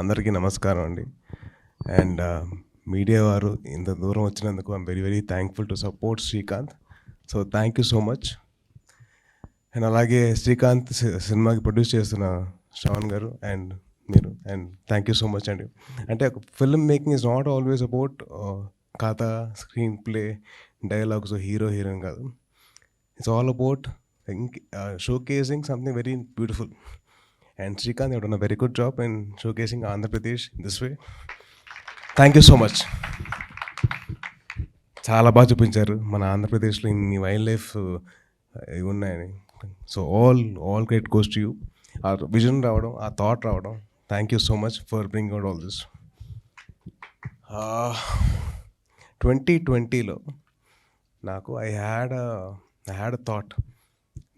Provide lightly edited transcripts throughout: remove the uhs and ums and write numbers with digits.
అందరికీ నమస్కారం అండి. అండ్ మీడియా వారు ఇంత దూరం వచ్చినందుకు I'm very very thankful to support Srikanth. So thank you so much. And అలాగే శ్రీకాంత్ సినిమాకి ప్రొడ్యూస్ చేస్తున్న శ్రవణ్ గారు అండ్ మీరు, and thank you so much అండి. అంటే film making is not always about కథ, screenplay, dialogues, hero heroine కాదు. It's all about showcasing something very beautiful. And Srikanth, you have done a very good job in showcasing Andhra Pradesh in this way. Thank you so much. చాలా బాగా చూపించారు మన ఆంధ్రప్రదేశ్లో ఇన్ని wildlife ఉన్నాయని. So all credit goes to you. ఆ vision రావడం, ఆ థాట్ రావడం, thank you so much for bring out all this. 2020లో నాకు I had a thought.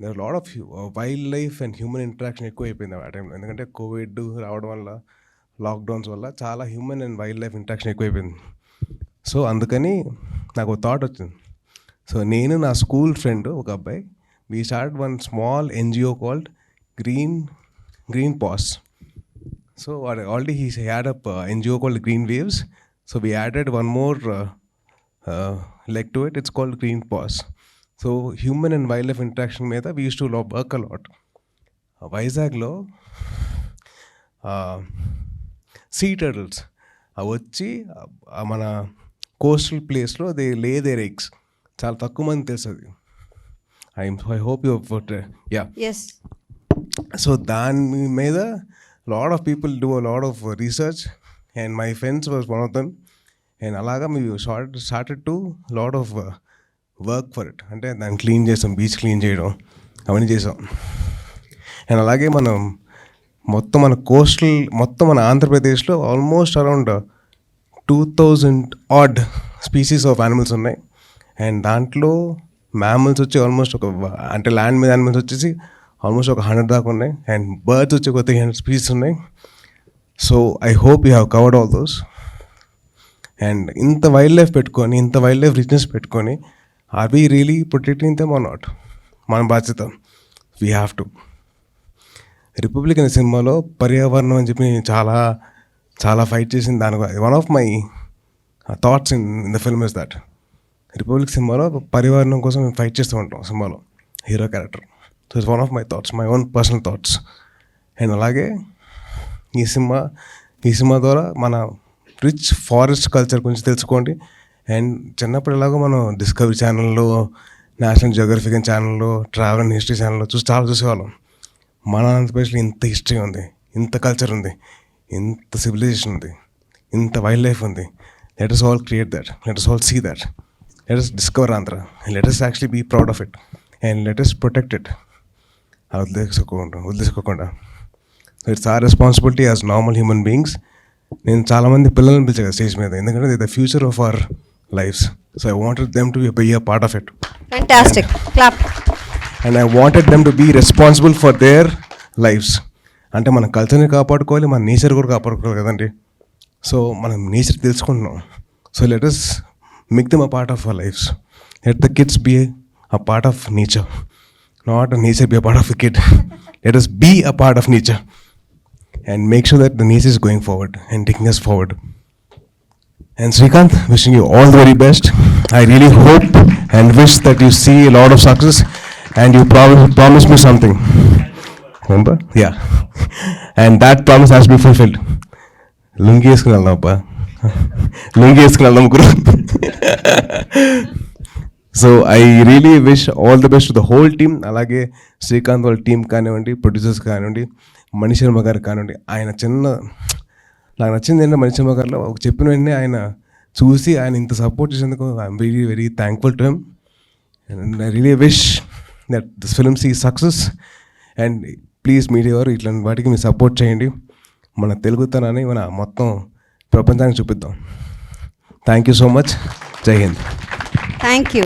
There lot of wildlife and human interaction ఎక్కువ అయిపోయింది ఆ టైంలో. ఎందుకంటే కోవిడ్ రావడం వల్ల, లాక్డౌన్స్ వల్ల చాలా human and wild life interaction ఎక్కువ అయిపోయింది. సో అందుకని నాకు థాట్ వచ్చింది. సో నేను నా స్కూల్ ఫ్రెండ్ ఒక అబ్బాయి, we start one small NGO called green paws. So already he had up NGO called green waves. So we added one more leg to it. It's called green paws. So human and wild life interaction మీద we use to work a lot. వైజాగ్లో sea turtles అవి వచ్చి మన coastal ప్లేస్లో they లే there eggs. చాలా తక్కువ మంది తెలుసు అది. I hope you yeah. So దాని మీద lot of people do a lot of research and my friends was one of them. And అలాగా మేము started to lot of work for it. అంటే దాన్ని క్లీన్ చేసాం, బీచ్ క్లీన్ చేయడం అవన్నీ చేసాం. అండ్ అలాగే మనం మొత్తం మన ఆంధ్రప్రదేశ్లో almost around 2000 odd species of animals ఉన్నాయి. అండ్ దాంట్లో మ్యామల్స్ వచ్చి ఆల్మోస్ట్ అంటే ల్యాండ్ మీద యానిమల్స్ వచ్చేసి ఆల్మోస్ట్ ఒక 100 దాకా ఉన్నాయి. అండ్ బర్డ్స్ వచ్చి ఒక 300 స్పీసీస్ ఉన్నాయి. So I hope you have covered all those. And ఇంత వైల్డ్ లైఫ్ పెట్టుకొని, ఇంత వైల్డ్ లైఫ్ రిచ్నెస్ పెట్టుకొని, or we really protecting them or not? మన బాధ్యత. We have to. రిపబ్లిక్ అనే సినిమాలో పర్యావరణం అని చెప్పి చాలా చాలా ఫైట్ చేసింది. దాని one of my thoughts in the film is that republic సినిమాలో పర్యావరణం కోసం మేము ఫైట్ చేస్తూ ఉంటాం సినిమాలో, hero character. So it's one of my thoughts, my own personal thoughts. And అలాగే ఈ సినిమా ద్వారా మన రిచ్ ఫారెస్ట్ కల్చర్ గురించి తెలుసుకోండి. అండ్ చిన్నప్పుడు ఎలాగో మనం డిస్కవరీ ఛానల్లో, నేషనల్ జియోగ్రఫిక్ ఛానల్లో, ట్రావెల్ అండ్ హిస్టరీ ఛానల్లో చాలా చూసేవాళ్ళం. మన ఆంధ్రప్రదేశ్లో ఇంత హిస్టరీ ఉంది, ఇంత కల్చర్ ఉంది, ఇంత సివిలైజేషన్ ఉంది, ఇంత వైల్డ్ లైఫ్ ఉంది. Let us all create that. Let us all see that. Let us discover Andhra. And let us actually be proud of it. And let us protect it. వదిలేసుకోకుండా. So it's our responsibility as normal human beings. నేను చాలామంది పిల్లల్ని పిలిచాను కదా stage మీద, ఎందుకంటే they the future of our lives. So I wanted them to be a part of it. Fantastic. Clap. And I wanted them to be responsible for their lives. అంటే మన కల్చర్ని కాపాడుకోవాలి, మన నేచర్ కూడా కాపాడుకోవాలి కదండి. సో మనం నేచర్ తెలుసుకుంటున్నాం. So let us make them a part of our lives. Let the kids be a part of nature, not nature be a part of the kid. Let us be a part of nature and make sure that the nature is going forward and taking us forward. And Srikanth, wishing you all the very best. I really hope and wish that you see a lot of success and you promise me something. Remember? Yeah. And that promise has to be fulfilled. Lungi వేసుకుని వెళ్దాం అబ్బా, లుంగి వేసుకుని వెళ్దాం గురు. So I really wish all the best to the whole team. అలాగే శ్రీకాంత్ వాళ్ళ team కానివ్వండి, producers కానివ్వండి, మణిశర్మ గారు కానివ్వండి. నాకు నచ్చింది ఏంటంటే మణిశర్మ గారిలో ఒక చెప్పిన వెంటనే ఆయన చూసి ఆయన ఇంత సపోర్ట్ చేసేందుకు I'm very very thankful to him. And I really wish that this film see success. And please media వారు ఇట్లాంటి వాటికి మీరు సపోర్ట్ చేయండి. మన తెలుగుతనాన్ని మన మొత్తం ప్రపంచానికి చూపిద్దాం. Thank you so much. జై హింద్. Thank you.